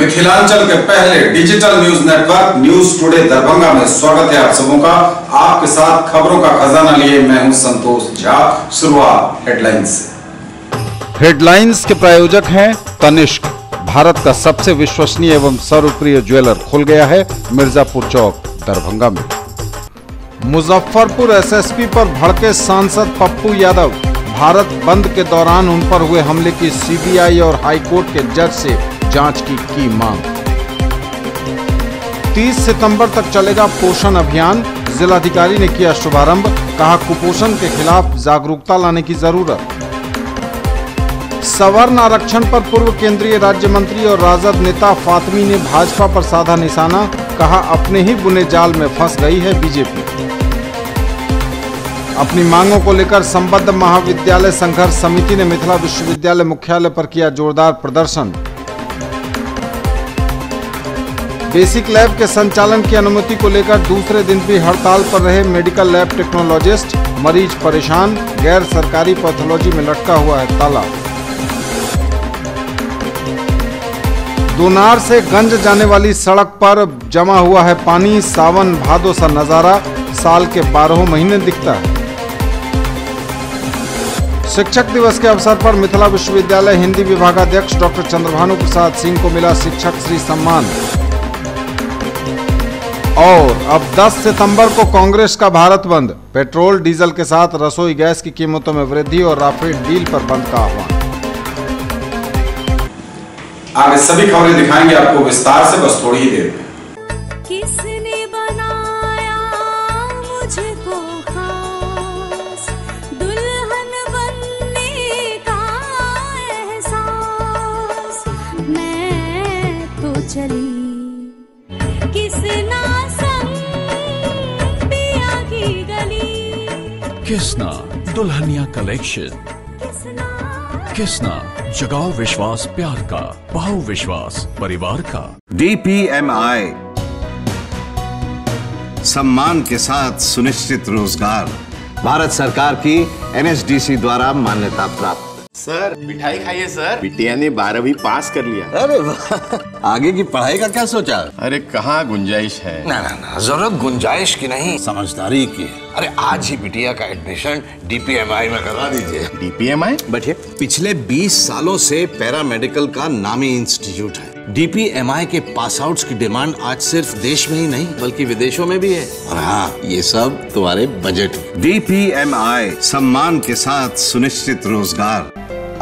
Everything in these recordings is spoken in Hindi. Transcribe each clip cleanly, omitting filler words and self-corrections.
मिथिलांचल के पहले digital news network news today Darbhanga में स्वागत है आप सबों का। आपके साथ खबरों का खजाना लिए मैं हूं संतोष झा। शुरुआत हेडलाइंस से। हेडलाइंस के प्रायोजक हैं तनिष्क। भारत का सबसे विश्वसनीय एवं सर्वप्रिय ज्वेलर खुल गया है मिर्जापुर चौक दरभंगा में। मुजफ्फरपुर एसएसपी पर भड़के सांसद पप्पू यादव। भारत बंद के दौरान उन पर हुए हमले की सीबीआई और हाईकोर्ट के जज से जांच की मांग। 30 सितंबर तक चलेगा पोषण अभियान। जिलाधिकारी ने किया शुभारंभ। कहा कुपोषण के खिलाफ जागरूकता लाने की जरूरत। सवर्ण आरक्षण पर पूर्व केंद्रीय राज्य मंत्री और राजद नेता फातमी ने भाजपा पर साधा निशाना। कहा अपने ही बुने जाल में फंस गई है बीजेपी। अपनी मांगों को लेकर संबद्ध महाविद्यालय संघर्ष समिति ने मिथिला विश्वविद्यालय मुख्यालय पर किया जोरदार प्रदर्शन। बेसिक लैब के संचालन की अनुमति को लेकर दूसरे दिन भी हड़ताल पर रहे मेडिकल लैब टेक्नोलॉजिस्ट। मरीज परेशान। गैर सरकारी पैथोलॉजी में लटका हुआ है ताला। दोनार से गंज जाने वाली सड़क पर जमा हुआ है पानी। सावन भादो सा नजारा साल के 12 महीने दिखता है। शिक्षक दिवस के अवसर पर मिथिला विश्वविद्यालय हिंदी विभागाध्यक्ष डॉक्टर चंद्रभानु प्रसाद सिंह को मिला शिक्षक श्री सम्मान। और अब 10 सितंबर को कांग्रेस का भारत बंद। पेट्रोल डीजल के साथ रसोई गैस की कीमतों में वृद्धि और राफेल डील पर बंद का आह्वान। आगे सभी खबरें दिखाएंगे आपको विस्तार से, बस थोड़ी ही देर में। किसने बनाया मुझको खास, दुल्हन बनने का एहसास, मैं तो चली किसना संग पिया की गली। किसना दुल्हनिया कलेक्शन। किसना जगाओ विश्वास प्यार का, पाओ विश्वास परिवार का। DPMI सम्मान के साथ सुनिश्चित रोजगार। भारत सरकार की NSDC द्वारा मान्यता प्राप्त। सर मिठाई खाइए सर। बिटिया ने 12वीं पास कर लिया। अरे वाह, आगे की पढ़ाई का क्या सोचा? अरे कहाँ गुंजाइश है। ना ना ना, जरूरत गुंजाइश की नहीं, समझदारी की है। अरे आज ही बिटिया का एडमिशन DPMI में करवा दीजिए। DPMI बैठिए। पिछले 20 सालों से पैरामेडिकल का नामी इंस्टीट्यूट है। DPMI के पास आउट्स की डिमांड आज सिर्फ देश में ही नहीं बल्कि विदेशों में भी है। और हाँ, ये सब तुम्हारे बजट में। DPMI सम्मान के साथ सुनिश्चित रोजगार।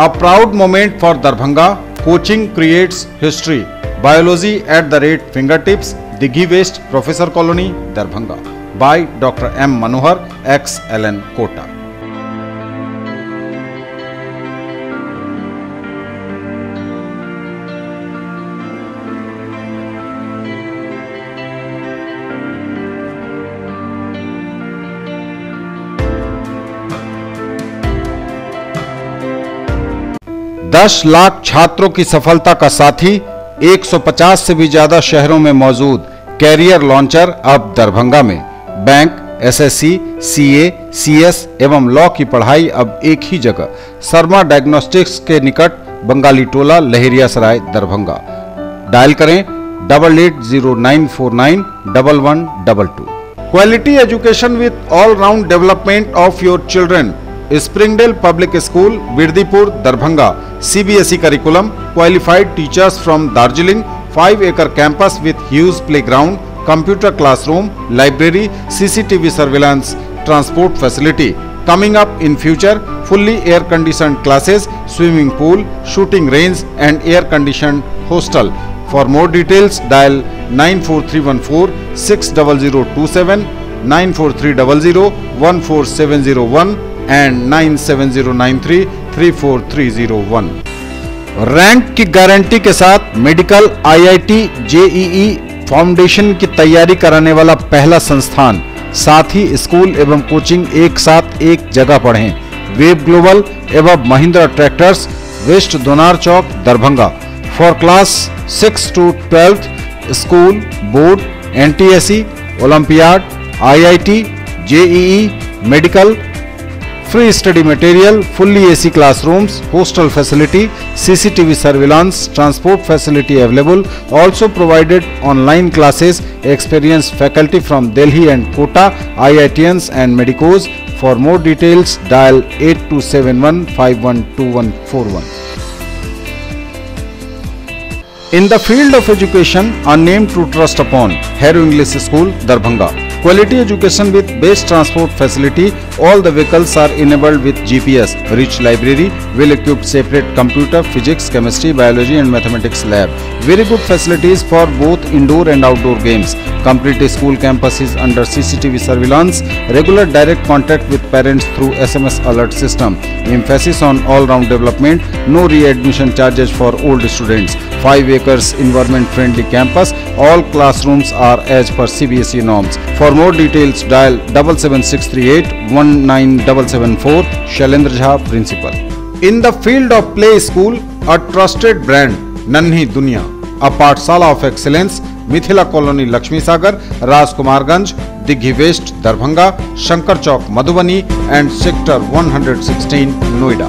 A proud moment for Darbhanga. Coaching creates history. Biology at the rate fingertips. Dighi West Professor Colony, Darbhanga. By Dr. M. Manohar, ex-LN Kota. दस लाख छात्रों की सफलता का साथी। 150 से भी ज्यादा शहरों में मौजूद कैरियर लॉन्चर अब दरभंगा में। बैंक, SSC, CA, CS एवं लॉ की पढ़ाई अब एक ही जगह। शर्मा डायग्नोस्टिक्स के निकट बंगाली टोला, लहेरियासराय, दरभंगा। डायल करें 880949 1122। Quality education with all round development of your children. Springdale public school, Birdipur, Darbhanga. CBSE curriculum, qualified teachers from Darjeeling, 5-acre campus with huge playground, computer classroom, library, CCTV surveillance, transport facility. Coming up in future, fully air-conditioned classes, swimming pool, shooting range and air-conditioned hostel. For more details, dial 94314 60027, 94300 14701 and 97093 34301। Rank की गारंटी के साथ मेडिकल IIT JEE फाउंडेशन की तैयारी कराने वाला पहला संस्थान। साथ ही स्कूल एवं कोचिंग एक साथ एक जगह पढ़ें। वेब ग्लोबल एवं Mahindra tractors, west Donar Chowk, Darbhanga. For class 6 to 12 school, board, NTSE, olympiad, IIT JEE, medical, free study material, fully AC classrooms, hostel facility, CCTV surveillance, transport facility available. Also provided online classes, experienced faculty from Delhi and Kota, IITians and medicos. For more details, dial 8271512141. In the field of education, a name to trust upon, Hero English School, Darbhanga. Quality education with best transport facility. All the vehicles are enabled with GPS. Rich library, well-equipped separate computer, physics, chemistry, biology and mathematics lab. Very good facilities for both indoor and outdoor games. Complete school campus is under CCTV surveillance. Regular direct contact with parents through SMS alert system. Emphasis on all-round development. No readmission charges for old students. 5 acres environment-friendly campus. All classrooms are as per CBSE norms. For more details, dial 77638 19774. Shailendra Jha, Principal. In the field of play school, a trusted brand, Nanhi Dunya, a Pathshala of excellence, Mithila Colony, Lakshmi Sagar, Rajkumarganj, Dighi West, Darbhanga, Shankar Chowk, Madhubani and Sector 116, Noida.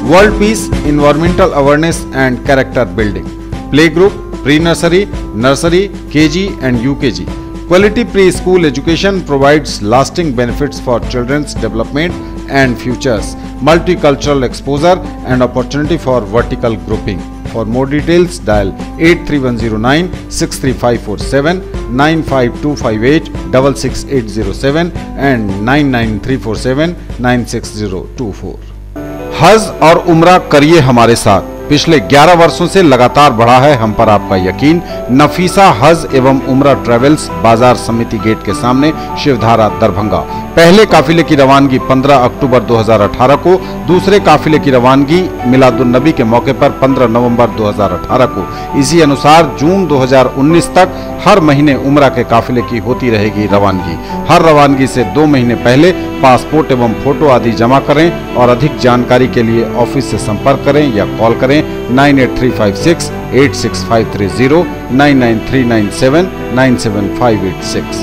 World Peace, Environmental Awareness and Character Building. Playgroup, Pre-Nursery, Nursery, KG and UKG. Quality preschool education provides lasting benefits for children's development and futures. Multicultural exposure and opportunity for vertical grouping. For more details, dial 83109 63547, 95258 66807 and 99347 96024. हज और उम्रा करिए हमारे साथ। पिछले 11 वर्षों से लगातार बढ़ा है हम पर आपका यकीन। नफीसा हज एवं उम्रा ट्रेवल्स, बाजार समिति गेट के सामने, शिवधारा, दरभंगा। पहले काफिले की रवानगी 15 अक्टूबर 2018 को, दूसरे काफिले की रवानगी मिलादुन्नबी के मौके पर 15 नवंबर 2018 को। इसी अनुसार जून 2019 तक हर महीने उम्रा के काफिले की होती रहेगी रवानगी। हर रवानगी से 2 महीने पहले पासपोर्ट एवं फोटो आदि जमा करें और अधिक जानकारी के लिए ऑफिस से संपर्क करें या कॉल करें 98356 86530, 99397 97586।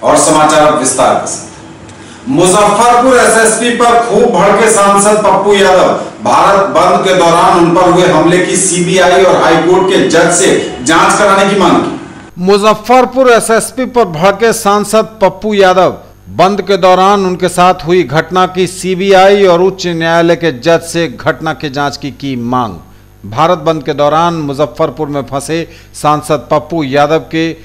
और समाचार विस्तार के साथ। मुजफ्फरपुर एसएसपी पर खूब भड़के सांसद पप्पू यादव। भारत बंद के दौरान उन पर हुए हमले की सीबीआई और हाईकोर्ट के जज से जांच कराने की मांग की। मुजफ्फरपुर एसएसपी पर भड़के सांसद पप्पू यादव। बंद के दौरान उनके साथ हुई घटना की सीबीआई और उच्च न्यायालय के जज से घटना की जांच की मांग। भारत बंद के दौरान मुजफ्फरपुर में फंसे सांसद पप्पू यादव के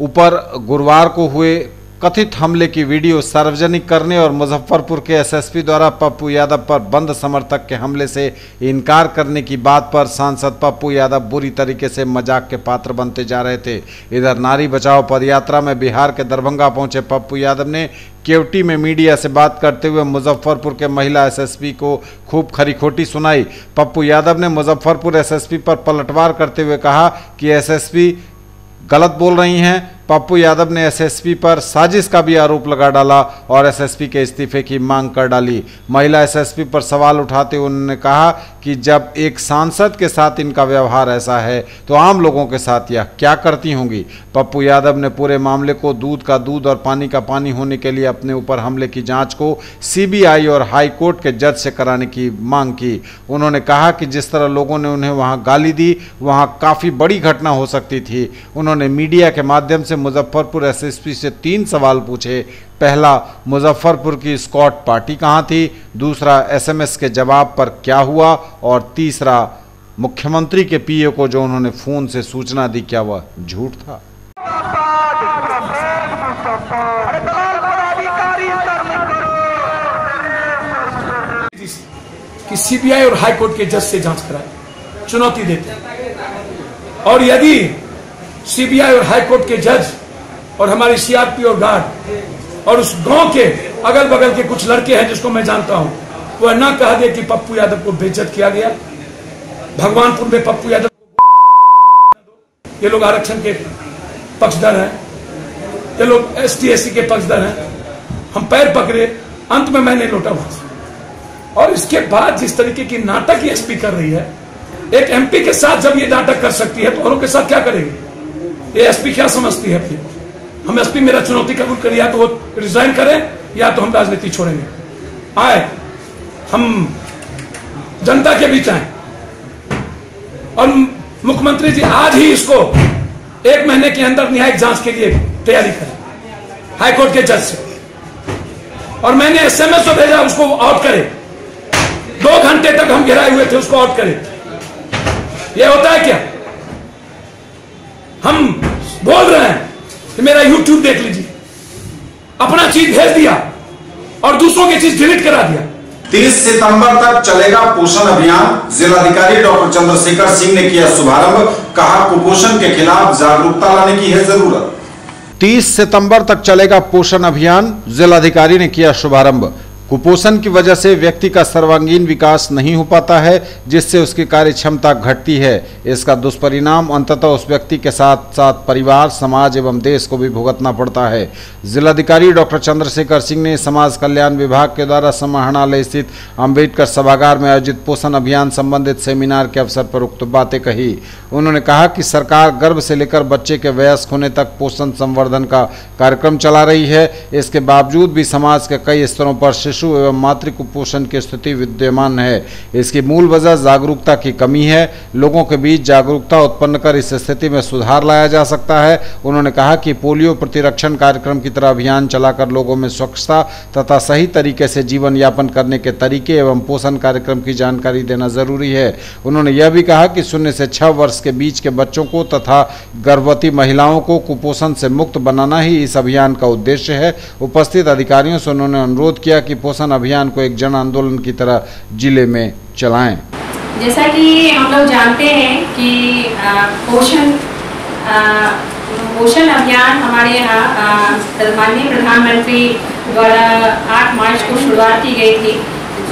ऊपर गुरुवार को हुए कथित हमले की वीडियो सार्वजनिक करने और मुजफ्फरपुर के एसएसपी द्वारा पप्पू यादव पर बंद समर्थक के हमले से इनकार करने की बात पर सांसद पप्पू यादव बुरी तरीके से मजाक के पात्र बनते जा रहे थे। इधर नारी बचाओ पदयात्रा में बिहार के दरभंगा पहुंचे पप्पू यादव ने केवटी में मीडिया से बात करते हुए मुजफ्फरपुर के महिला एसएसपी को खूब खरी खोटी सुनाई। पप्पू यादव ने मुजफ्फरपुर एसएसपी पर पलटवार करते हुए कहा कि एसएसपी गलत बोल रही हैं। पप्पू यादव ने एसएसपी पर साजिश का भी आरोप लगा डाला और एसएसपी के इस्तीफे की मांग कर डाली। महिला एसएसपी पर सवाल उठाते हुए उन्होंने कहा कि जब एक सांसद के साथ इनका व्यवहार ऐसा है तो आम लोगों के साथ यह क्या करती होंगी। पप्पू यादव ने पूरे मामले को दूध का दूध और पानी का पानी होने के लिए अपने ऊपर हमले की जांच को सीबीआई और हाई कोर्ट के जज से कराने की मांग की। उन्होंने कहा कि जिस तरह लोगों ने उन्हें वहां गाली दी, वहां काफ़ी बड़ी घटना हो सकती थी। उन्होंने मीडिया के माध्यम से मुजफ्फरपुर एसएसपी से 3 सवाल पूछे। पहला, मुजफ्फरपुर की स्कॉट पार्टी कहां थी? दूसरा, एसएमएस के जवाब पर क्या हुआ? और तीसरा, मुख्यमंत्री के पीए को जो उन्होंने फोन से सूचना दी, क्या वह झूठ था? कि सीबीआई और हाई कोर्ट के जज से जांच कराए, चुनौती देते हैं। और यदि सीबीआई और हाई कोर्ट के जज और हमारी सीआरपी और गार्ड और उस गांव के अगल बगल के कुछ लड़के हैं जिसको मैं जानता हूं, वह ना कह दे कि पप्पू यादव को बेइज्जत किया गया। भगवानपुर में पप्पू यादव को, ये लोग आरक्षण के पक्षधर हैं, ये लोग एसटी/एससी के पक्षधर हैं। हम पैर पकड़े, अंत में मैं नहीं लौटा वहां से। और इसके बाद जिस तरीके की नाटक ये एसपी कर रही है, एक एमपी के साथ जब ये नाटक कर सकती है तो औरों के साथ क्या करेगी? ये एसपी क्या समझती है अपनी? हम एसपी मेरा चुनौती कबूल करें, या तो वो रिजाइन करें या तो हम राजनीति छोड़ेंगे। आए, हम जनता के बीच आए और मुख्यमंत्री जी आज ही इसको 1 महीने के अंदर न्यायिक जांच के लिए तैयारी करें हाईकोर्ट के जज से। और मैंने SMS तो भेजा उसको आउट करे, 2 घंटे तक हम घेराए हुए थे, उसको आउट करे। ये होता है क्या? हम बोल रहे हैं कि मेरा YouTube देख लीजिए, अपना चीज भेज दिया और दूसरों की चीज डिलीट करा दिया। 30 सितंबर तक चलेगा पोषण अभियान, जिलाधिकारी डॉक्टर चंद्रशेखर सिंह ने किया शुभारंभ, कहा कुपोषण के खिलाफ जागरूकता लाने की है जरूरत। 30 सितंबर तक चलेगा पोषण अभियान, जिलाधिकारी ने किया शुभारंभ। कुपोषण की वजह से व्यक्ति का सर्वांगीण विकास नहीं हो पाता है, जिससे उसकी कार्य क्षमता घटती है। इसका दुष्परिणाम अंततः उस व्यक्ति के साथ साथ परिवार, समाज एवं देश को भी भुगतना पड़ता है। जिलाधिकारी डॉक्टर चंद्रशेखर सिंह ने समाज कल्याण विभाग के द्वारा समाहरणालय स्थित अंबेडकर सभागार में आयोजित पोषण अभियान संबंधित सेमिनार के अवसर पर उक्त बातें कही। उन्होंने कहा कि सरकार गर्भ से लेकर बच्चे के वयस्क होने तक पोषण संवर्धन का कार्यक्रम चला रही है। इसके बावजूद भी समाज के कई स्तरों पर शिशु एवं मातृ कुपोषण की स्थिति विद्यमान है। इसकी मूल वजह जागरूकता की कमी है। लोगों के बीच जागरूकता उत्पन्न कर इस स्थिति में सुधार लाया जा सकता है। उन्होंने कहा कि पोलियो प्रतिरक्षण कार्यक्रम की तरह अभियान चलाकर लोगों में स्वच्छता तथा सही तरीके से जीवन यापन करने के तरीके एवं पोषण कार्यक्रम की जानकारी देना जरूरी है। उन्होंने यह भी कहा कि 0 से 6 वर्ष के बीच के बच्चों को तथा गर्भवती महिलाओं को कुपोषण से मुक्त बनाना ही इस अभियान का उद्देश्य है। उपस्थित अधिकारियों से उन्होंने अनुरोध किया कि पोषण अभियान को एक जन आंदोलन की तरह जिले में चलाएं। जैसा कि हम लोग जानते हैं कि पोषण अभियान हमारे यहाँ माननीय प्रधानमंत्री द्वारा 8 मार्च को शुरुआत की गई थी।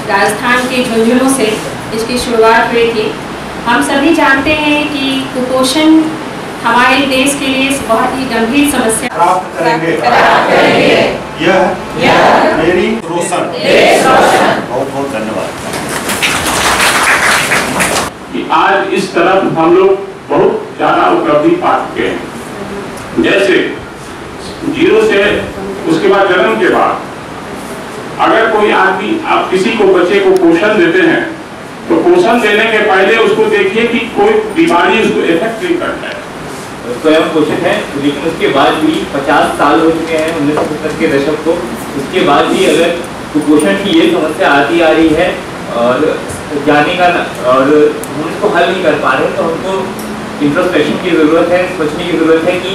राजस्थान के झुंझुनू से इसकी शुरुआत हुई थी। हम सभी जानते हैं कि कुपोषण हमारे देश के लिए बहुत ही गंभीर समस्या प्राप्त करेंगे। यह मेरी रोशन। बहुत बहुत धन्यवाद। आज इस तरफ हम लोग बहुत ज्यादा उपलब्धि पा चुके हैं। जैसे 0 से उसके बाद जन्म के बाद अगर कोई आदमी आप किसी को बच्चे को पोषण देते हैं तो पोषण देने के पहले उसको देखिए कि कोई बीमारी उसको इफेक्ट नहीं करता है। स्वयं पोषित है, लेकिन उसके बाद भी 50 साल हो चुके हैं 1970 के दशक को, उसके बाद भी अगर कुपोषण की ये समस्या आती आ रही है और जाने का और हम इसको हल नहीं कर पा रहे, तो हमको इंट्रोस्पेक्शन की ज़रूरत है, सोचने की ज़रूरत है कि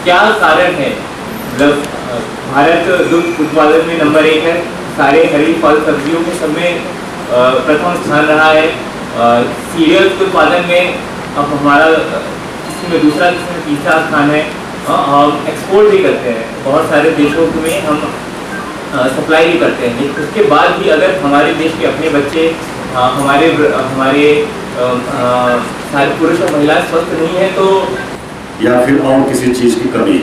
क्या कारण है। मतलब भारत दुग्ध उत्पादन में नंबर 1 है, सारे हरी फल सब्जियों में सब में प्रथम स्थान रहा है। सीरियल्स उत्पादन में अब हमारा में दूसरा, किसी में तीसरा स्थान है। हम एक्सपोर्ट भी करते हैं, बहुत सारे देशों में हम सप्लाई भी करते हैं। उसके बाद भी अगर हमारे देश के अपने बच्चे हमारे सारे पुरुष और महिलाएं स्वस्थ नहीं है तो या फिर और किसी चीज की कमी,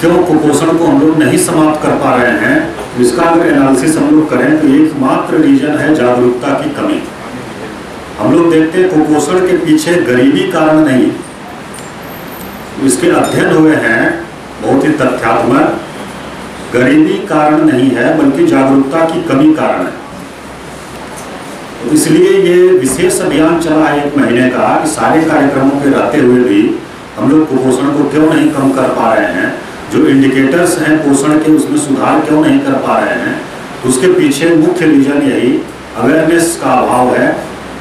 क्यों कुपोषण को हम लोग नहीं समाप्त कर पा रहे हैं, इसका अगर एनालिसिस हम लोग करें तो एकमात्र रीजन है जागरूकता की कमी। हम लोग देखते हैं कुपोषण के पीछे गरीबी कारण नहीं, इसके अध्ययन हुए हैं बहुत ही तथ्यात्मक, गरीबी कारण नहीं है बल्कि जागरूकता की कमी कारण है। तो इसलिए ये विशेष अभियान चला है 1 महीने का, कि सारे कार्यक्रमों के रहते हुए भी हम लोग कुपोषण को क्यों नहीं कम कर पा रहे हैं, जो इंडिकेटर्स हैं पोषण के उसमें सुधार क्यों नहीं कर पा रहे हैं, उसके पीछे मुख्य रीजन यही अवेयरनेस का अभाव है।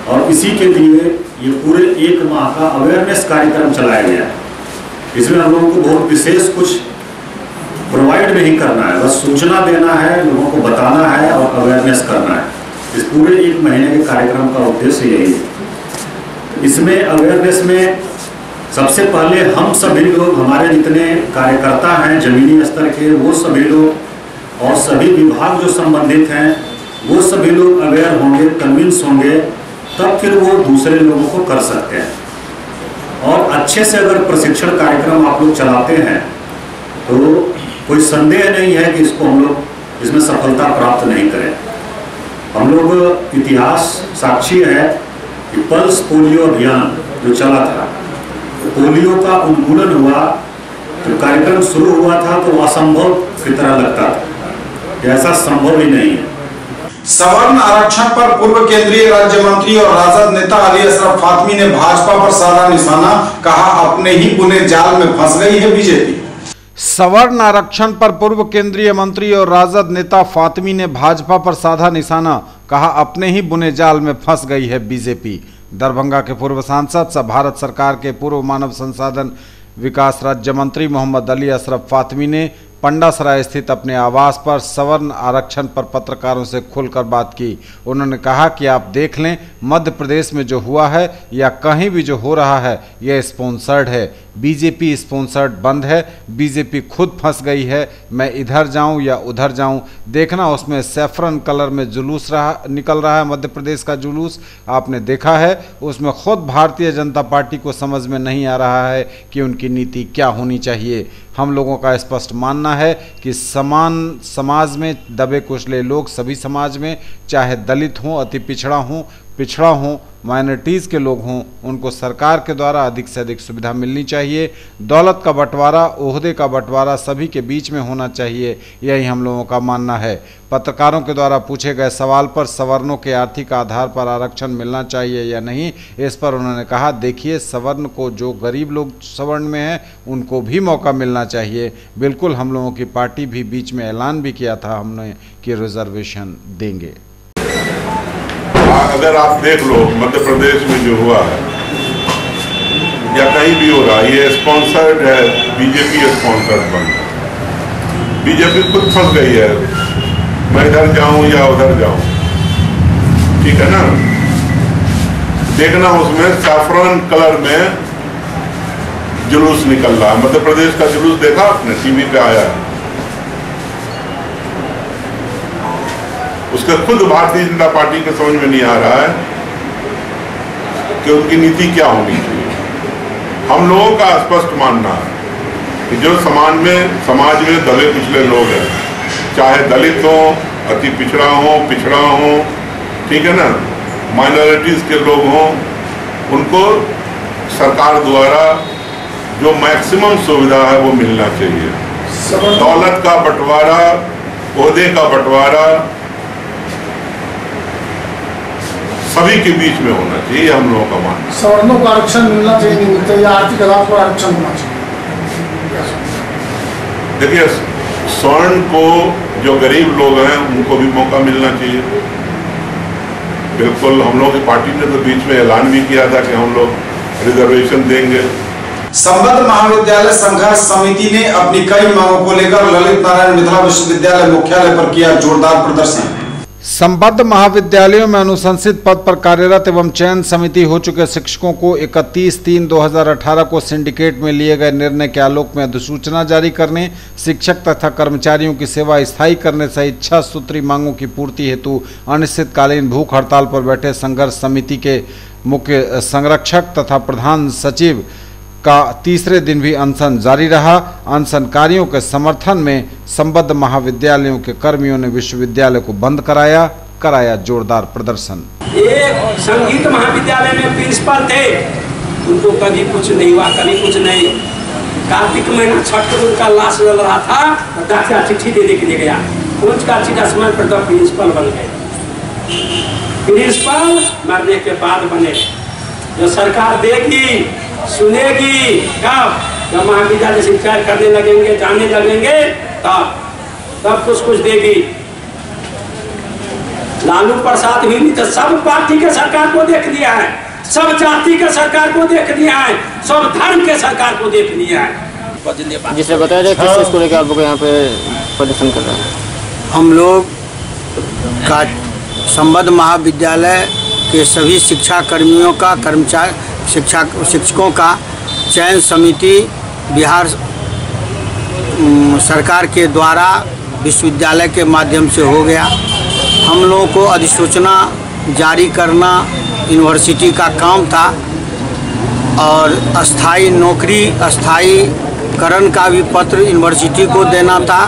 और इसी के लिए ये पूरे 1 माह का अवेयरनेस कार्यक्रम चलाया गया है। इसमें हम लोगों को बहुत विशेष कुछ प्रोवाइड नहीं करना है, बस सूचना देना है, लोगों को बताना है और अवेयरनेस करना है। इस पूरे 1 महीने के कार्यक्रम का उद्देश्य यही है। इसमें अवेयरनेस में सबसे पहले हम सभी लोग, हमारे जितने कार्यकर्ता हैं जमीनी स्तर के, वो सभी लोग और सभी विभाग जो संबंधित हैं वो सभी लोग अवेयर होंगे, कन्विंस होंगे, तब फिर वो दूसरे लोगों को कर सकते हैं। और अच्छे से अगर प्रशिक्षण कार्यक्रम आप लोग चलाते हैं तो कोई संदेह नहीं है कि इसको हम लोग इसमें सफलता प्राप्त नहीं करें। हम लोग इतिहास साक्षी है कि पल्स पोलियो अभियान जो चला था, पोलियो का उन्मूलन हुआ, तो कार्यक्रम शुरू हुआ था तो असंभव की तरह लगता था, ऐसा संभव ही नहीं है। सवर्ण आरक्षण पर पूर्व केंद्रीय राज्य मंत्री और राजद नेता अली अशरफ फातमी ने भाजपा पर साधा निशाना, कहा अपने ही बुने जाल में फंस गई है बीजेपी। सवर्ण आरक्षण पर पूर्व केंद्रीय मंत्री और राजद नेता फातमी ने भाजपा पर साधा निशाना, कहा अपने ही बुने जाल में फंस गई है बीजेपी। दरभंगा के पूर्व सांसद सह भारत सरकार के पूर्व मानव संसाधन विकास राज्य मंत्री मोहम्मद अली अशरफ फातमी ने पंडासराय स्थित अपने आवास पर सवर्ण आरक्षण पर पत्रकारों से खुलकर बात की। उन्होंने कहा कि आप देख लें, मध्य प्रदेश में जो हुआ है या कहीं भी जो हो रहा है यह स्पॉन्सर्ड है, बीजेपी स्पॉन्सर्ड बंद है, बीजेपी खुद फंस गई है। मैं इधर जाऊं या उधर जाऊं, देखना उसमें सैफरन कलर में जुलूस निकल रहा है, मध्य प्रदेश का जुलूस आपने देखा है। उसमें खुद भारतीय जनता पार्टी को समझ में नहीं आ रहा है कि उनकी नीति क्या होनी चाहिए। हम लोगों का स्पष्ट मानना है कि समान समाज में दबे कुचले लोग, सभी समाज में, चाहे दलित हों, अति पिछड़ा हों, माइनॉरिटीज़ के लोग हों, उनको सरकार के द्वारा अधिक से अधिक सुविधा मिलनी चाहिए। दौलत का बंटवारा, ओहदे का बंटवारा सभी के बीच में होना चाहिए, यही हम लोगों का मानना है। पत्रकारों के द्वारा पूछे गए सवाल पर सवर्णों के आर्थिक आधार पर आरक्षण मिलना चाहिए या नहीं, इस पर उन्होंने कहा देखिए, सवर्ण को जो गरीब लोग सवर्ण में हैं उनको भी मौका मिलना चाहिए। बिल्कुल, हम लोगों की पार्टी भी बीच में ऐलान भी किया था हमने कि रिजर्वेशन देंगे। अगर आप देख लो मध्य प्रदेश में जो हुआ है या कहीं भी हो रहा है, ये स्पॉन्सर्ड है, बीजेपी स्पॉन्सर्ड बन, बीजेपी खुद फंस गई है। मैं इधर जाऊं या उधर जाऊं, ठीक है ना। देखना उसमें सैफरन कलर में जुलूस निकल रहा है। मध्य प्रदेश का जुलूस देखा आपने, टीवी पे आया है। उसका खुद भारतीय जनता पार्टी के समझ में नहीं आ रहा है कि उनकी नीति क्या होनी चाहिए। हम लोगों का स्पष्ट मानना है कि जो समाज में दबे पिछले लोग हैं, चाहे दलित हो, अति पिछड़ा हो, ठीक है ना, माइनॉरिटीज के लोग हों, उनको सरकार द्वारा जो मैक्सिमम सुविधा है वो मिलना चाहिए। दौलत का बंटवारा, ओहदे का बंटवारा सभी के बीच में होना चाहिए, हम लोगों का मानना। सवर्णों को आरक्षण मिलना चाहिए, नहीं मिलता, या आर्थिक आधार पर आरक्षण होना चाहिए। देखिए, स्वर्ण को जो गरीब लोग हैं उनको भी मौका मिलना चाहिए। बिल्कुल, हम लोग की पार्टी ने तो बीच में ऐलान भी किया था कि हम लोग रिजर्वेशन देंगे। संबद्ध महाविद्यालय संघर्ष समिति ने अपनी कई मांगों को लेकर ललित नारायण मिथिला विश्वविद्यालय मुख्यालय पर किया जोरदार प्रदर्शन। संबद्ध महाविद्यालयों में अनुशंसित पद पर कार्यरत एवं चयन समिति हो चुके शिक्षकों को 31/3/2018 को सिंडिकेट में लिए गए निर्णय के आलोक में अधिसूचना जारी करने, शिक्षक तथा कर्मचारियों की सेवा स्थायी करने सहित 6 सूत्री मांगों की पूर्ति हेतु अनिश्चितकालीन भूख हड़ताल पर बैठे संघर्ष समिति के मुख्य संरक्षक तथा प्रधान सचिव का तीसरे दिन भी अनशन जारी रहा। अनशनकारियों के समर्थन में संबद्ध महाविद्यालयों के कर्मियों ने विश्वविद्यालय को बंद कराया जोरदार प्रदर्शन। एक संगीत महाविद्यालय में प्रिंसिपल थे, उनको कभी कुछ नहीं हुआ, कभी कुछ नहीं। कार्तिक महीना छठ को उनका लाश चल रहा था, डॉक्टर चिट्ठी दे के गया, कुछ का चिट्ठा समय पर प्रिंसिपल बन गए। प्रिंसिपल मरने के बाद बने, जो सरकार देगी सुनेगी कब, जब महाविद्यालय शिक्षा करने लगेंगे, जाने लगेंगे, तब कुछ देगी। लालू प्रसाद भी तो सब पार्टी के सरकार को देख लिया है, सब जाति के सरकार को देख लिया है, सब धर्म के सरकार को देख लिया है। जिसे बताया जाए किस चीज को लेकर आप लोग यहाँ पे प्रदर्शन कर रहे हैं? हम लोग का संबद्ध महाविद्यालय के सभी शिक्षा कर्मियों का, शिक्षकों का चयन समिति बिहार सरकार के द्वारा विश्वविद्यालय के माध्यम से हो गया। हम लोगों को अधिसूचना जारी करना यूनिवर्सिटी का काम था और अस्थाई नौकरी, अस्थाईकरण का भी पत्र यूनिवर्सिटी को देना था,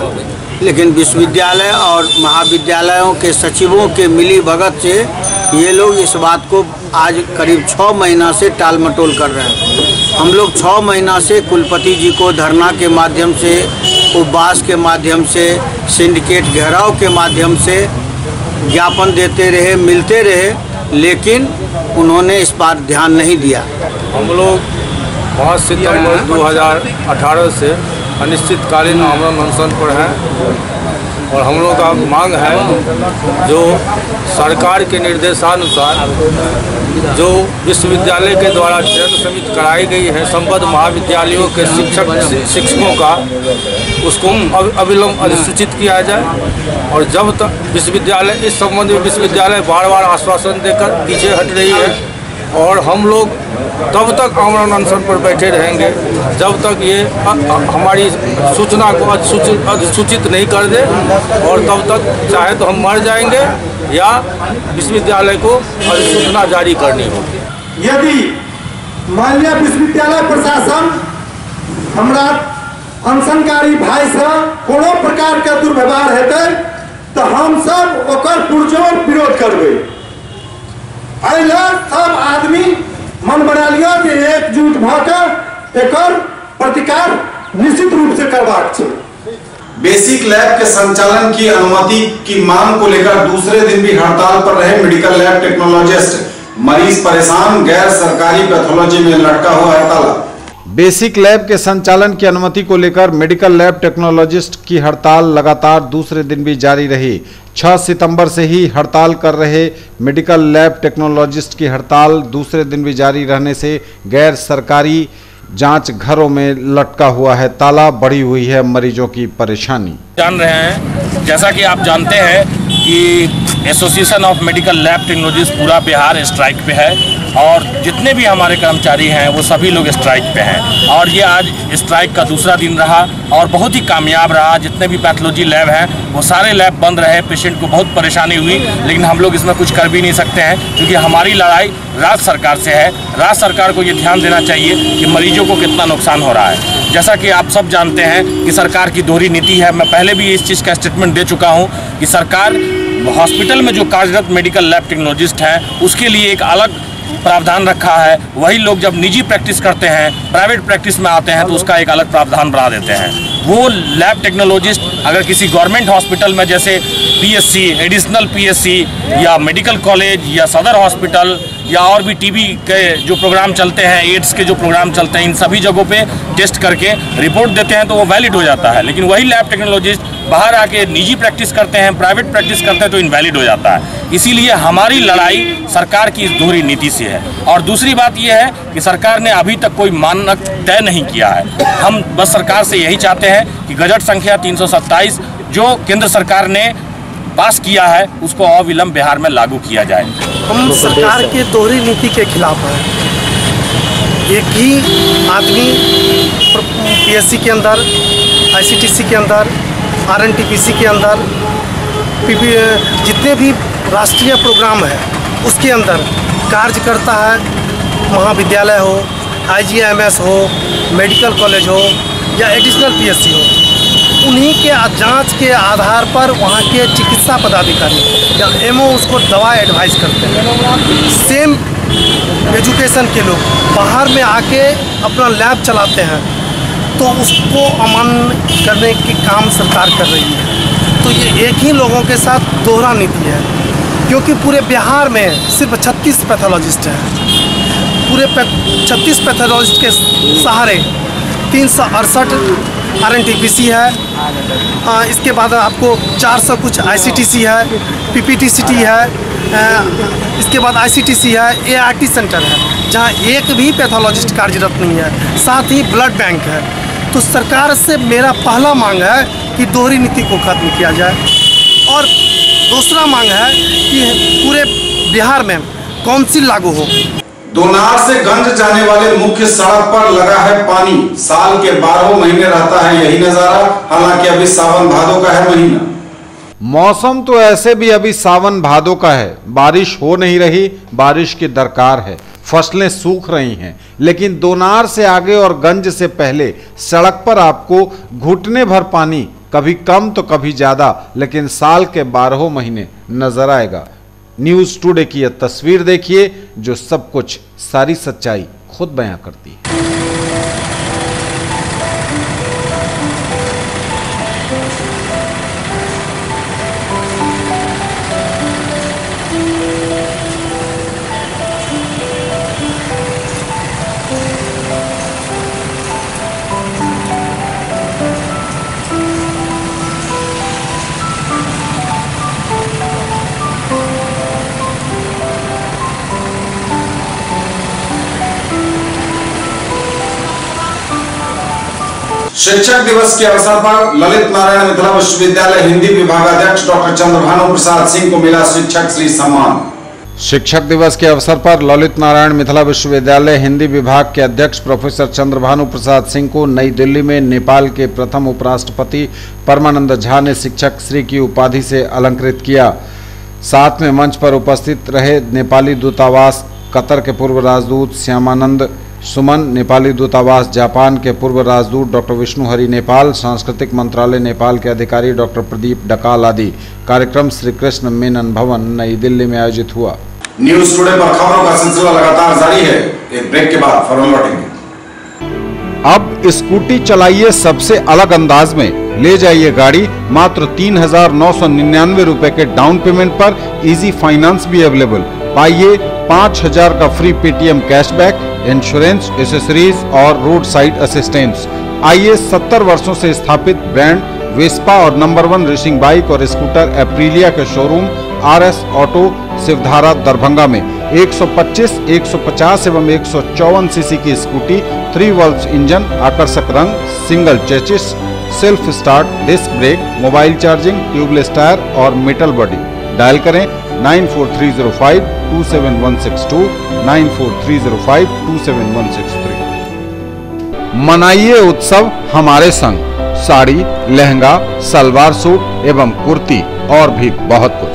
लेकिन विश्वविद्यालय और महाविद्यालयों के सचिवों के मिली भगत से ये लोग इस बात को आज करीब 6 महीना से टाल मटोल कर रहे हैं। हम लोग 6 महीना से कुलपति जी को धरना के माध्यम से उपवास के माध्यम से, सिंडिकेट घेराव के माध्यम से ज्ञापन देते रहे, मिलते रहे, लेकिन उन्होंने इस पर ध्यान नहीं दिया। हम लोग 5 सितंबर 2018 से अनिश्चितकालीन आमरण अनशन पर हैं और हम लोग का मांग है जो सरकार के निर्देशानुसार जो विश्वविद्यालय के द्वारा चयन समिति कराई गई है संबद्ध महाविद्यालयों के शिक्षकों का, उसको अविलंब अधिसूचित किया जाए। और जब तक विश्वविद्यालय इस संबंध में विश्वविद्यालय बार बार आश्वासन देकर पीछे हट रही है और हम लोग तब तक आमरण अनशन पर बैठे रहेंगे जब तक ये हमारी सूचना को अधिसूचित नहीं कर दे, और तब तक चाहे तो हम मर जाएंगे या विश्वविद्यालय को अधिसूचना जारी करनी होगी। यदि माननीय विश्वविद्यालय प्रशासन हमरा अनशनकारी भाई से कोनो प्रकार के दुर्व्यवहार हेतै तो हम सब ओकर पुरजोर विरोध करबै। एहिला सब आदमी मन बना लिया कि एकजुट भऽ एकर प्रतिकार निश्चित रूप से करबाक छै। बेसिक लैब के संचालन की अनुमति की मांग को लेकर दूसरे दिन भी हड़ताल पर रहे मेडिकल लैब टेक्नोलॉजिस्ट। मरीज परेशान, गैर सरकारी पैथोलॉजी में लटका हुआ है ताला। बेसिक लैब के संचालन की अनुमति को लेकर मेडिकल लैब टेक्नोलॉजिस्ट की हड़ताल लगातार दूसरे दिन भी जारी रही। 6 सितंबर से ही हड़ताल कर रहे मेडिकल लैब टेक्नोलॉजिस्ट की हड़ताल दूसरे दिन भी जारी रहने से गैर सरकारी जांच घरों में लटका हुआ है ताला, बढ़ी हुई है मरीजों की परेशानी। जान रहे हैं, जैसा कि आप जानते हैं कि association of medical lab technologist पूरा बिहार स्ट्राइक पे है और जितने भी हमारे कर्मचारी हैं वो सभी लोग स्ट्राइक पे हैं। और ये आज स्ट्राइक का दूसरा दिन रहा और बहुत ही कामयाब रहा। जितने भी पैथोलॉजी लैब हैं वो सारे लैब बंद रहे, पेशेंट को बहुत परेशानी हुई, लेकिन हम लोग इसमें कुछ कर भी नहीं सकते हैं क्योंकि हमारी लड़ाई राज्य सरकार से है। राज्य सरकार को ये ध्यान देना चाहिए कि मरीजों को कितना नुकसान हो रहा है। जैसा कि आप सब जानते हैं कि सरकार की दोहरी नीति है। मैं पहले भी इस चीज़ का स्टेटमेंट दे चुका हूँ कि सरकार हॉस्पिटल में जो कार्यरत मेडिकल लैब टेक्नोलॉजिस्ट हैं उसके लिए एक अलग प्रावधान रखा है। वही लोग जब निजी प्रैक्टिस करते हैं, प्राइवेट प्रैक्टिस में आते हैं तो उसका एक अलग प्रावधान बना देते हैं। वो लैब टेक्नोलॉजिस्ट अगर किसी गवर्नमेंट हॉस्पिटल में जैसे पीएससी, एडिशनल पीएससी या मेडिकल कॉलेज या सदर हॉस्पिटल या और भी टीबी के जो प्रोग्राम चलते हैं, एड्स के जो प्रोग्राम चलते हैं, इन सभी जगहों पे टेस्ट करके रिपोर्ट देते हैं तो वो वैलिड हो जाता है। लेकिन वही लैब टेक्नोलॉजिस्ट बाहर आके निजी प्रैक्टिस करते हैं, प्राइवेट प्रैक्टिस करते हैं तो इनवैलिड हो जाता है। इसीलिए हमारी लड़ाई सरकार की इस दोहरी नीति से है। और दूसरी बात यह है कि सरकार ने अभी तक कोई मानक तय नहीं किया है। हम बस सरकार से यही चाहते हैं कि गजट संख्या 327 जो केंद्र सरकार ने पास किया है उसको अविलंब बिहार में लागू किया जाए। हम सरकार के दोहरी नीति के खिलाफ हैं। एक ही आदमी पीएससी के अंदर, आईसीटीसी के अंदर, आरएनटीपीसी के अंदर, जितने भी राष्ट्रीय प्रोग्राम है उसके अंदर कार्य करता है। महाविद्यालय हो, आईजीआईएमएस हो, मेडिकल कॉलेज हो या एडिशनल पीएससी हो, उन्हीं के जांच के आधार पर वहाँ के चिकित्सा पदाधिकारी या एमओ उसको दवा एडवाइस करते हैं। सेम एजुकेशन के लोग बाहर में आके अपना लैब चलाते हैं तो उसको अमान्य करने की काम सरकार कर रही है। तो ये एक ही लोगों के साथ दोहरा नीति है क्योंकि पूरे बिहार में सिर्फ 36 पैथोलॉजिस्ट हैं। पूरे 36 पैथोलॉजिस्ट के सहारे 368 आरएनटीपीसी है, इसके बाद आपको 400 कुछ आईसीटीसी है, पीपीटीसीटी है, इसके बाद आईसीटीसी है, एआरटी सेंटर है जहां एक भी पैथोलॉजिस्ट कार्यरत नहीं है, साथ ही ब्लड बैंक है। तो सरकार से मेरा पहला मांग है कि दोहरी नीति को खत्म किया जाए और दूसरा मांग है कि पूरे बिहार में काउंसिल लागू हो। दोनार से गंज जाने वाले मुख्य सड़क पर लगा है पानी। साल के 12 महीने रहता है यही नजारा। हालांकि अभी सावन भादों का है महीना। मौसम तो ऐसे भी अभी सावन भादों का है, बारिश हो नहीं रही, बारिश की दरकार है, फसलें सूख रही हैं, लेकिन दोनार से आगे और गंज से पहले सड़क पर आपको घुटने भर पानी, कभी कम तो कभी ज्यादा, लेकिन साल के 12 महीने नजर आएगा। न्यूज टुडे की यह तस्वीर देखिए जो सब कुछ, सारी सच्चाई खुद बयां करती है। शिक्षक दिवस के अवसर पर ललित नारायण मिथिला विश्वविद्यालय हिंदी विभागाध्यक्ष डॉक्टर चंद्रभानु प्रसाद सिंह को मिला शिक्षक श्री सम्मान। शिक्षक दिवस के अवसर पर ललित नारायण मिथिला विश्वविद्यालय हिंदी विभाग के अध्यक्ष प्रोफेसर चंद्रभानु प्रसाद सिंह को नई दिल्ली में नेपाल के प्रथम उपराष्ट्रपति परमानंद झा ने शिक्षक श्री की उपाधि से अलंकृत किया। साथ में मंच पर उपस्थित रहे नेपाली दूतावास कतर के पूर्व राजदूत श्यामानंद सुमन, नेपाली दूतावास जापान के पूर्व राजदूत डॉक्टर विष्णु हरि नेपाल, सांस्कृतिक मंत्रालय नेपाल के अधिकारी डॉक्टर प्रदीप डकाल आदि। कार्यक्रम श्री कृष्ण मेनन भवन नई दिल्ली में आयोजित हुआ। न्यूज टुडे पर खबरों का सिलसिला लगातार जारी है। एक ब्रेक के बाद फौरन लौटेंगे। अब स्कूटी चलाइए सबसे अलग अंदाज में, ले जाइए गाड़ी मात्र 3,999 रुपए के डाउन पेमेंट पर। इजी फाइनेंस भी अवेलेबल। पाइए 5,000 का free Paytm cashback, insurance, accessories और रोड साइड असिस्टेंस। आइए 70 वर्षों से स्थापित ब्रांड वेस्पा और नंबर 1 रेसिंग बाइक और स्कूटर एप्रिलिया के showroom RS auto Shivdhara Darbhanga में 125, 150 एवं 154 सीसी की स्कूटी, 3 वॉल्व इंजन, आकर्षक रंग, single chassis, self start, disc brake, mobile charging, tubeless tyre और मेटल बॉडी। डायल करें 9430527162, 9430527163। मनाइए उत्सव हमारे संग। साड़ी, लहंगा, सलवार सूट एवं कुर्ती और भी बहुत कुछ।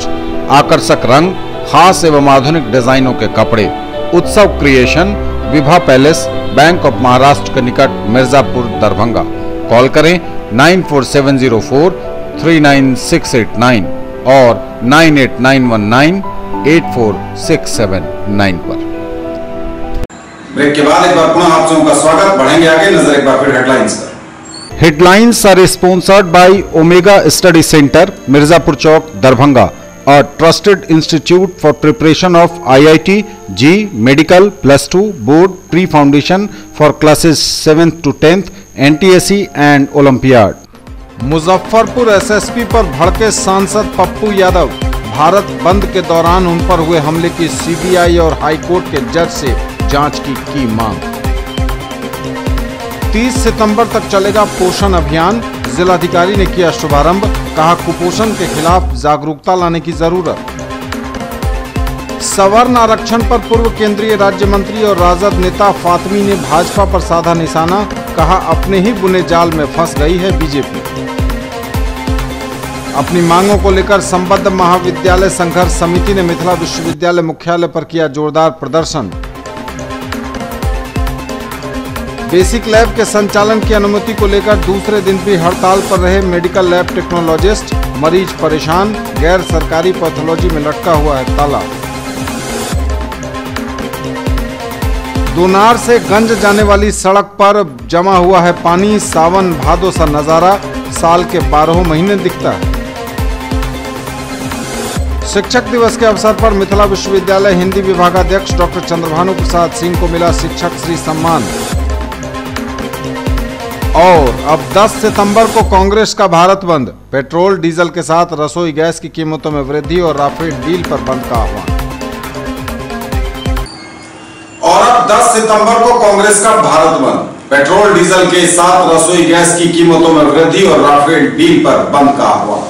आकर्षक रंग, खास एवं आधुनिक डिजाइनों के कपड़े। उत्सव creation, Vibha palace, bank of Maharashtra के निकट, मिर्जापुर, दरभंगा। कॉल करें 9470439689 और 9891984679 पर। ब्रेक के बाद एक बार पुनः आप सबका स्वागत। बढ़ेंगे आगे, नजर एक बार फिर हेडलाइंस पर। Headlines are sponsored by Omega Study Center, Mirzapur Chowk, Darbhanga, a trusted institute for preparation of IIT, JEE, Medical, +2, Board, Pre-Foundation for classes 7th to 10th, NTSE and Olympiad। Muzaffarpur SSP पर भड़के सांसद पप्पू यादव। भारत बंद के दौरान उन पर हुए हमले की CBI और हाईकोर्ट के जज से जांच की मांग। 30 सितंबर तक चलेगा पोषण अभियान, जिलाधिकारी ने किया शुभारंभ। कहा कुपोषण के खिलाफ जागरूकता लाने की जरूरत। सवर्ण आरक्षण पर पूर्व केंद्रीय राज्य मंत्री और राजद नेता फातमी ने भाजपा पर साधा निशाना। कहा अपने ही बुने जाल में फंस गई है बीजेपी। अपनी मांगों को लेकर संबद्ध महाविद्यालय संघर्ष समिति ने मिथिला विश्वविद्यालय मुख्यालय पर किया जोरदार प्रदर्शन। बेसिक लैब के संचालन की अनुमति को लेकर दूसरे दिन भी हड़ताल पर रहे मेडिकल लैब टेक्नोलॉजिस्ट। मरीज परेशान, गैर सरकारी पैथोलॉजी में लटका हुआ है ताला। दोनार से गंज जाने वाली सड़क पर जमा हुआ है पानी। सावन भादो सा नजारा साल के 12 महीने दिखता है। शिक्षक दिवस के अवसर पर मिथिला विश्वविद्यालय हिंदी विभागाध्यक्ष डॉक्टर चंद्रभानु प्रसाद सिंह को मिला शिक्षक श्री सम्मान। और अब 10 सितंबर को कांग्रेस का भारत बंद, पेट्रोल डीजल के साथ रसोई गैस की कीमतों में वृद्धि और राफेल डील पर बंद का आह्वान। और अब 10 सितंबर को कांग्रेस का भारत बंद, पेट्रोल डीजल के साथ रसोई गैस की कीमतों में वृद्धि और राफेल डील पर बंद का आह्वान।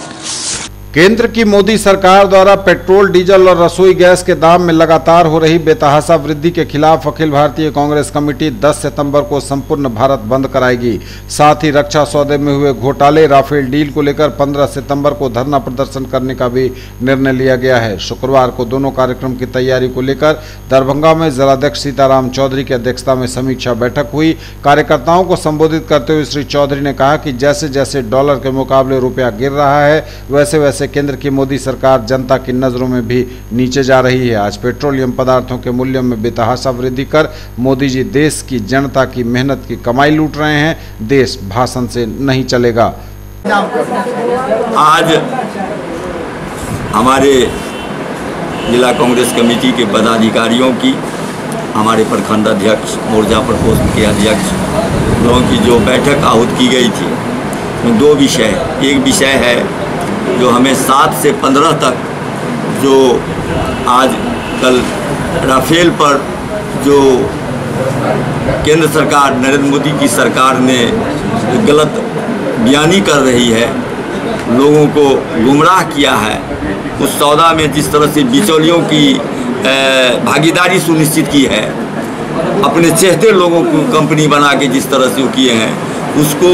केंद्र की मोदी सरकार द्वारा पेट्रोल डीजल और रसोई गैस के दाम में लगातार हो रही बेतहाशा वृद्धि के खिलाफ अखिल भारतीय कांग्रेस कमेटी 10 सितंबर को संपूर्ण भारत बंद कराएगी। साथ ही रक्षा सौदे में हुए घोटाले, राफेल डील को लेकर 15 सितंबर को धरना प्रदर्शन करने का भी निर्णय लिया गया है। शुक्रवार को दोनों कार्यक्रम की तैयारी को लेकर दरभंगा में जिलाध्यक्ष सीताराम चौधरी की अध्यक्षता में समीक्षा बैठक हुई। कार्यकर्ताओं को संबोधित करते हुए श्री चौधरी ने कहा कि जैसे जैसे डॉलर के मुकाबले रुपया गिर रहा है, वैसे वैसे केंद्र की मोदी सरकार जनता की नजरों में भी नीचे जा रही है। आज पेट्रोलियम पदार्थों के मूल्यों में बेतहाशा वृद्धि कर मोदी जी देश की जनता की मेहनत की कमाई लूट रहे हैं। देश भाषण से नहीं चलेगा। आज हमारे जिला कांग्रेस कमेटी के पदाधिकारियों की, हमारे प्रखंड अध्यक्ष, मोर्चा प्रकोष्ठ के अध्यक्ष लोगों की जो बैठक आहूत की गई थी, उसमें 2 विषय, एक विषय है जो हमें 7 से 15 तक जो आज कल राफेल पर जो केंद्र सरकार नरेंद्र मोदी की सरकार ने गलत बयानी कर रही है, लोगों को गुमराह किया है, उस सौदा में जिस तरह से बिचौलियों की भागीदारी सुनिश्चित की है, अपने चहेते लोगों को कंपनी बना के जिस तरह से वो किए हैं, उसको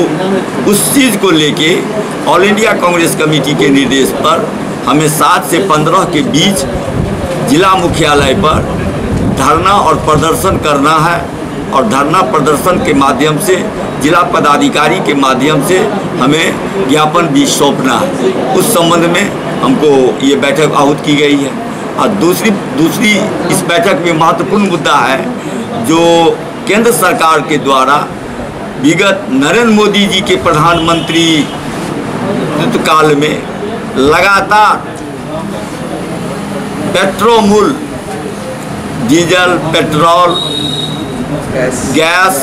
उस चीज़ को लेके ऑल इंडिया कांग्रेस कमेटी के निर्देश पर हमें 7 से 15 के बीच जिला मुख्यालय पर धरना और प्रदर्शन करना है और धरना प्रदर्शन के माध्यम से जिला पदाधिकारी के माध्यम से हमें ज्ञापन भी सौंपना है। उस संबंध में हमको ये बैठक आहूत की गई है। और दूसरी इस बैठक में महत्वपूर्ण मुद्दा है जो केंद्र सरकार के द्वारा विगत नरेंद्र मोदी जी के प्रधानमंत्री काल में लगातार पेट्रोल मूल्य, डीजल, पेट्रोल, गैस,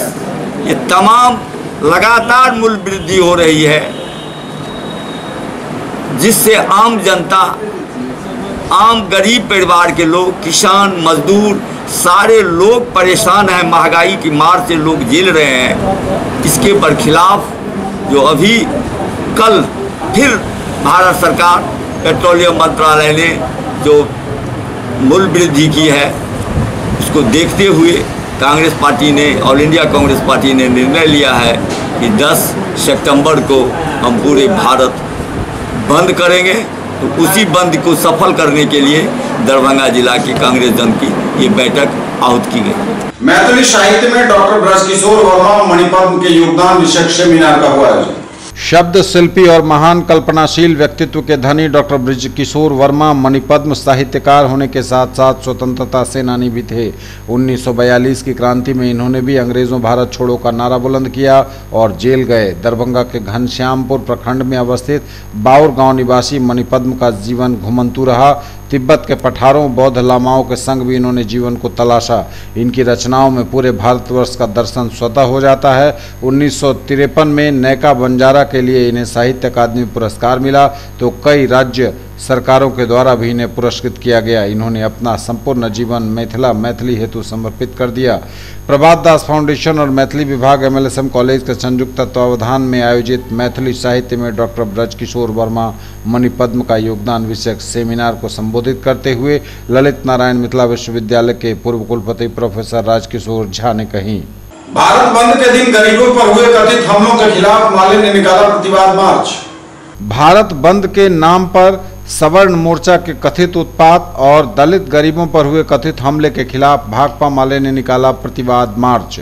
ये तमाम लगातार मूल्य वृद्धि हो रही है, जिससे आम जनता, आम गरीब परिवार के लोग, किसान, मजदूर, सारे लोग परेशान हैं। महंगाई की मार से लोग झेल रहे हैं। इसके बरखिलाफ जो अभी कल फिर भारत सरकार पेट्रोलियम मंत्रालय ने जो मूल्य वृद्धि की है, उसको देखते हुए कांग्रेस पार्टी ने, ऑल इंडिया कांग्रेस पार्टी ने निर्णय लिया है कि 10 सितंबर को हम पूरे भारत बंद करेंगे। तो उसी बंद को सफल करने के लिए दरभंगा जिला की कांग्रेस दल की ये बैठक आहूत की गई। मैथिली साहित्य में डॉक्टर ब्रजकिशोर वर्मा मणिपद्म के योगदान विषयक सेमिनार का हुआ आयोजन। शब्द शिल्पी और महान कल्पनाशील व्यक्तित्व के धनी डॉक्टर ब्रजकिशोर वर्मा मणिपद्म साहित्यकार होने के साथ साथ स्वतंत्रता सेनानी भी थे। 1942 की क्रांति में इन्होंने भी अंग्रेजों भारत छोड़ो का नारा बुलंद किया और जेल गए। दरभंगा के घनश्यामपुर प्रखंड में अवस्थित बाउर गांव निवासी मणिपद्म का जीवन घुमंतू रहा। तिब्बत के पठारों, बौद्ध लामाओं के संग भी इन्होंने जीवन को तलाशा। इनकी रचनाओं में पूरे भारतवर्ष का दर्शन स्वतः हो जाता है। 1953 में नैका बंजारा के लिए इन्हें साहित्य अकादमी पुरस्कार मिला, तो कई राज्य सरकारों के द्वारा भी इन्हें पुरस्कृत किया गया। इन्होंने अपना संपूर्ण जीवन मैथिली हेतु समर्पित कर दिया। प्रभात दास फाउंडेशन और मैथिली विभाग MLSM कॉलेज के संयुक्त तत्वावधान में आयोजित मैथिली साहित्य में डॉक्टर ब्रजकिशोर वर्मा मणिपद्म का योगदान विषयक सेमिनार को संबोधित करते हुए ललित नारायण मिथिला विश्वविद्यालय के पूर्व कुलपति प्रोफेसर राजकिशोर झा ने कही, भारत बंद के दिन गरीबों पर हुए कथित हमलों के खिलाफ माले ने निकाला प्रतिवाद मार्च। भारत बंद के नाम पर सवर्ण मोर्चा के कथित उत्पात और दलित गरीबों पर हुए कथित हमले के खिलाफ भाकपा माले ने निकाला प्रतिवाद मार्च।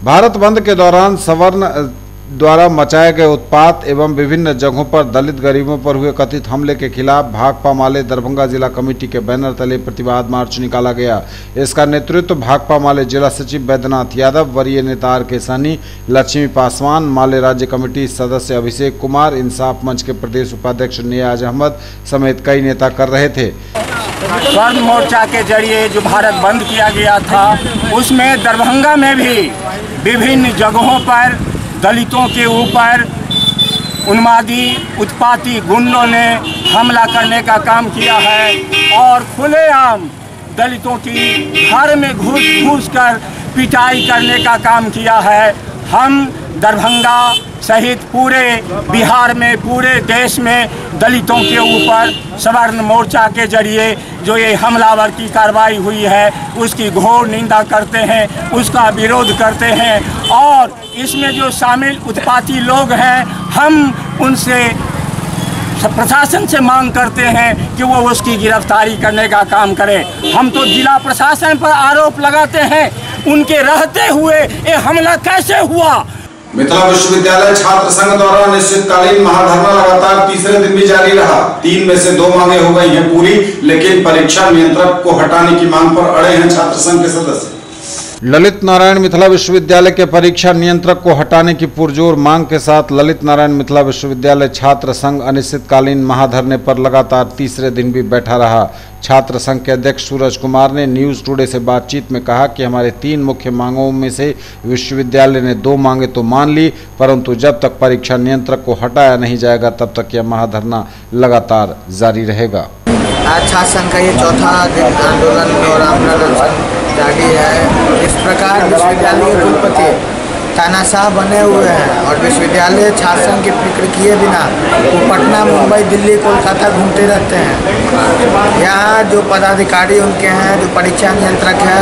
भारत बंद के दौरान सवर्ण द्वारा मचाए गए उत्पात एवं विभिन्न जगहों पर दलित गरीबों पर हुए कथित हमले के खिलाफ भाकपा माले दरभंगा जिला कमेटी के बैनर तले प्रतिवाद मार्च निकाला गया। इसका नेतृत्व भाकपा माले जिला सचिव वैद्यनाथ यादव, वरीय नेता R.K. सहनी, लक्ष्मी पासवान, माले राज्य कमेटी सदस्य अभिषेक कुमार, इंसाफ मंच के प्रदेश उपाध्यक्ष नियाज अहमद समेत कई नेता कर रहे थे। स्वर्ण मोर्चा के जरिए जो भारत बंद किया गया था, उसमें दरभंगा में भी विभिन्न जगहों पर दलितों के ऊपर उन्मादी उत्पाती गुंडों ने हमला करने का काम किया है और खुलेआम दलितों की घर में घुस कर पिटाई करने का काम किया है। हम दरभंगा सहित पूरे बिहार में, पूरे देश में दलितों के ऊपर सवर्ण मोर्चा के जरिए जो ये हमलावर की कार्रवाई हुई है उसकी घोर निंदा करते हैं, उसका विरोध करते हैं और इसमें जो शामिल उत्पाती लोग हैं हम उनसे प्रशासन से मांग करते हैं कि वो उसकी गिरफ्तारी करने का काम करें। हम तो जिला प्रशासन पर आरोप लगाते हैं, उनके रहते हुए ये हमला कैसे हुआ। मिथिला विश्वविद्यालय छात्र संघ द्वारा अनिश्चितकालीन महाधरना लगातार तीसरे दिन भी जारी रहा। 3 में से 2 मांगे हो गई हैं पूरी, लेकिन परीक्षा नियंत्रक को हटाने की मांग पर अड़े हैं छात्र संघ के सदस्य। ललित नारायण मिथिला विश्वविद्यालय के परीक्षा नियंत्रक को हटाने की पुरजोर मांग के साथ ललित नारायण मिथिला विश्वविद्यालय छात्र संघ अनिश्चितकालीन महाधरने पर लगातार तीसरे दिन भी बैठा रहा। छात्र संघ के अध्यक्ष सूरज कुमार ने न्यूज टुडे से बातचीत में कहा कि हमारे 3 मुख्य मांगों में से विश्वविद्यालय ने 2 मांगे तो मान ली, परंतु जब तक परीक्षा नियंत्रक को हटाया नहीं जाएगा तब तक यह महाधरना लगातार जारी रहेगा। आज छात्र संघ का ये चौथा दिन आंदोलन और जारी है। इस प्रकार विश्वविद्यालय के कुलपति तानाशाह बने हुए हैं और विश्वविद्यालय शासन की फिक्र किए बिना वो पटना, मुंबई, दिल्ली, कोलकाता घूमते रहते हैं। यहाँ जो पदाधिकारी उनके हैं, जो परीक्षा नियंत्रक है,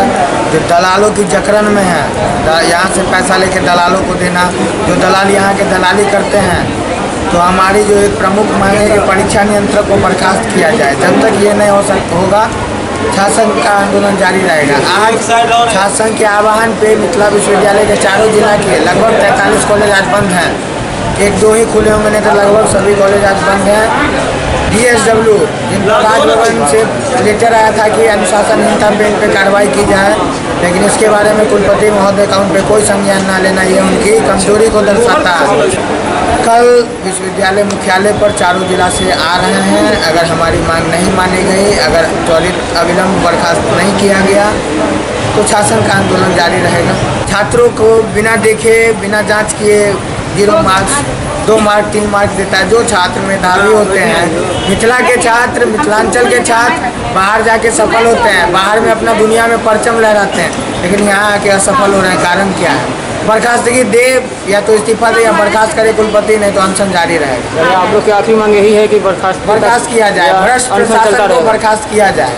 जो दलालों की जकड़न में है, यहाँ से पैसा लेके दलालों को देना, जो दलाल यहाँ के दलाली करते हैं, तो हमारी जो एक प्रमुख मांग है कि परीक्षा नियंत्रक को बर्खास्त किया जाए। जब तक ये नहीं होगा शासन का आंदोलन जारी रहेगा। आज शासन के आह्वान पे मिथिला विश्वविद्यालय के चारों जिला के लगभग 43 कॉलेज आज बंद हैं। 1-2 ही खुले होंगे, नहीं तो लगभग सभी कॉलेज आज बंद हैं। DSW जिनको राजभवन से लेटर आया था कि अनुशासनहीनता पे इन पर कार्रवाई की जाए, लेकिन इसके बारे में कुलपति महोदय का उन पर कोई संज्ञान न लेना ये उनकी कमजोरी को दर्शाता है। कल विश्वविद्यालय मुख्यालय पर चारों जिला से आ रहे हैं। अगर हमारी मांग नहीं मानी गई, अगर त्वरित अविलंब बर्खास्त नहीं किया गया तो शासन का आंदोलन जारी रहेगा। छात्रों को बिना देखे, बिना जांच किए 0 मार्क्स, 2 मार्क, 3 मार्क देता है। जो छात्र मेधावी होते हैं, मिथिला के छात्र, मिथिलांचल के छात्र बाहर जाके सफल होते हैं, बाहर में अपना दुनिया में परचम लहराते हैं, लेकिन यहाँ आके असफल हो रहे हैं। कारण क्या है? बर्खास्तगी दे या तो इस्तीफा दे या बर्खास्त करे कुलपति, नहीं तो अनशन जारी रहेगा। आप लोग की आखिरी मांग यही है कि बर्खास्त किया जाए, भ्रष्ट प्रशासन को बर्खास्त किया जाए।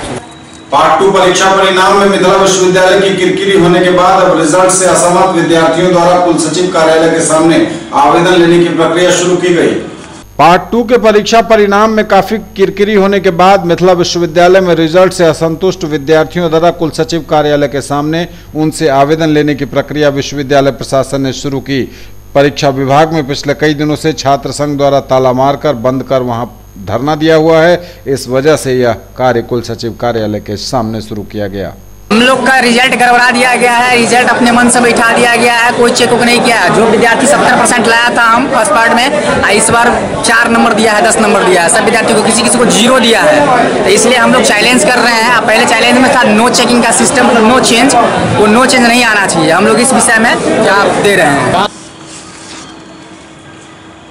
पार्ट 2 परीक्षा परिणाम में मिथिला विश्वविद्यालय की किरकिरी होने के बाद अब रिजल्ट से असहमत विद्यार्थियों द्वारा कुल सचिव कार्यालय के सामने आवेदन लेने की प्रक्रिया शुरू की गई। पार्ट 2 के परीक्षा परिणाम में काफी किरकिरी होने के बाद मिथिला विश्वविद्यालय में रिजल्ट से असंतुष्ट विद्यार्थियों द्वारा कुल सचिव कार्यालय के सामने उनसे आवेदन लेने की प्रक्रिया विश्वविद्यालय प्रशासन ने शुरू की। परीक्षा विभाग में पिछले कई दिनों से छात्र संघ द्वारा ताला मारकर बंद कर वहां धरना दिया हुआ है। इस वजह से यह कार्य कुल सचिव कार्यालय के सामने शुरू किया गया। हम लोग का रिजल्ट गड़बड़ा दिया गया है, रिजल्ट अपने मन से बैठा दिया गया है, कोई चेक नहीं किया है। जो विद्यार्थी 70% लाया था हम फर्स्ट पार्ट में, इस बार 4 नंबर दिया है, 10 नंबर दिया है। सब विद्यार्थियों को किसी को 0 दिया है। तो इसलिए हम लोग चैलेंज कर रहे हैं। पहले चैलेंज में था नो चेकिंग का सिस्टम, नो चेंज, वो नो चेंज नहीं आना चाहिए। हम लोग इस विषय में जवाब दे रहे हैं।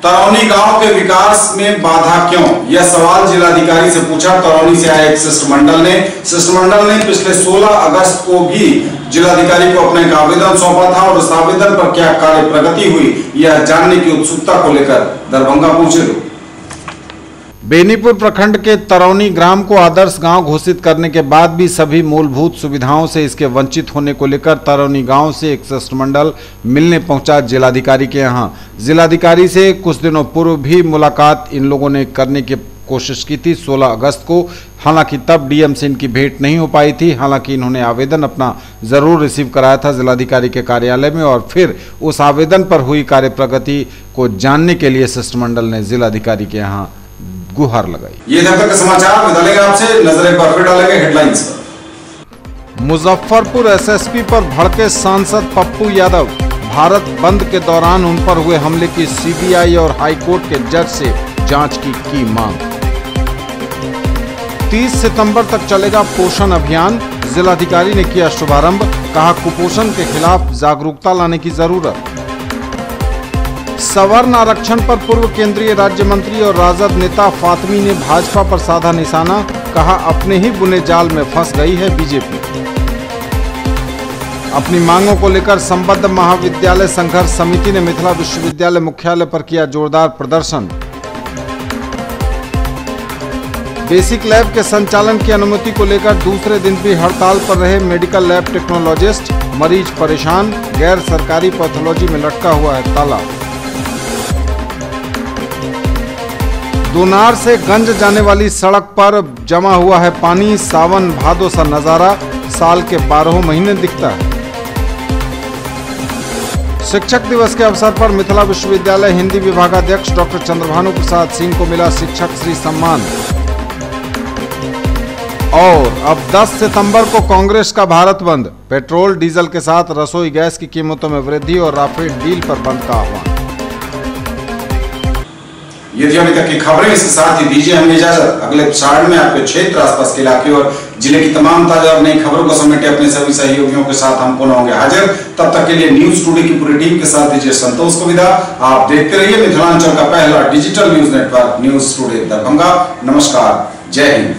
तरौनी गांव के विकास में बाधा क्यों, यह सवाल जिलाधिकारी से पूछा। तरौनी से आए एक शिष्टमंडल ने पिछले 16 अगस्त को भी जिलाधिकारी को अपना एक आवेदन सौंपा था और उस आवेदन पर क्या कार्य प्रगति हुई, यह जानने की उत्सुकता को लेकर दरभंगा पहुंचे लोग। बेनीपुर प्रखंड के तरौनी ग्राम को आदर्श गांव घोषित करने के बाद भी सभी मूलभूत सुविधाओं से इसके वंचित होने को लेकर तरौनी गांव से एक शिष्टमंडल मिलने पहुंचा जिलाधिकारी के यहां। जिलाधिकारी से कुछ दिनों पूर्व भी मुलाकात इन लोगों ने करने की कोशिश की थी 16 अगस्त को। हालांकि तब डीएम से इनकी भेंट नहीं हो पाई थी। हालांकि इन्होंने आवेदन अपना जरूर रिसीव कराया था जिलाधिकारी के कार्यालय में और फिर उस आवेदन पर हुई कार्य प्रगति को जानने के लिए शिष्टमंडल ने जिलाधिकारी के यहाँ गुहार लगाई। ये तक के समाचार विद्यालय आपसे नजर एक बार फिर डालेंगे हेडलाइंस पर। मुजफ्फरपुर एसएसपी पर भड़के सांसद पप्पू यादव। भारत बंद के दौरान उन पर हुए हमले की सीबीआई और हाईकोर्ट के जज से जांच की मांग। 30 सितंबर तक चलेगा पोषण अभियान, जिलाधिकारी ने किया शुभारंभ। कहा कुपोषण के खिलाफ जागरूकता लाने की जरूरत। सवर्ण आरक्षण पर पूर्व केंद्रीय राज्य मंत्री और राजद नेता फातमी ने भाजपा पर साधा निशाना। कहा अपने ही बुने जाल में फंस गई है बीजेपी। अपनी मांगों को लेकर संबद्ध महाविद्यालय संघर्ष समिति ने मिथिला विश्वविद्यालय मुख्यालय पर किया जोरदार प्रदर्शन। बेसिक लैब के संचालन की अनुमति को लेकर दूसरे दिन भी हड़ताल पर रहे मेडिकल लैब टेक्नोलॉजिस्ट। मरीज परेशान, गैर सरकारी पैथोलॉजी में लटका हुआ है ताला। दोनार से गंज जाने वाली सड़क पर जमा हुआ है पानी। सावन भादो सा नजारा साल के 12 महीने दिखता है। शिक्षक दिवस के अवसर पर मिथिला विश्वविद्यालय हिंदी विभागाध्यक्ष डॉक्टर चंद्रभानु प्रसाद सिंह को मिला शिक्षक श्री सम्मान। और अब 10 सितंबर को कांग्रेस का भारत बंद। पेट्रोल डीजल के साथ रसोई गैस की कीमतों में वृद्धि और राफेल डील पर बंद का आह्वान। ये थी अभी तक की खबरें। इसके साथ ही दीजिए हमें इजाजत। अगले एपिसोड में आपके क्षेत्र, आसपास के इलाके और जिले की तमाम ताजा और नई खबरों को समेटे अपने सभी सहयोगियों के साथ हम पुनः होंगे हाजिर। तब तक के लिए न्यूज टुडे की पूरी टीम के साथ दीजिए संतोष को विदा। आप देखते रहिए मिथिलांचल का पहला digital news network news today Darbhanga. नमस्कार, जय हिंद।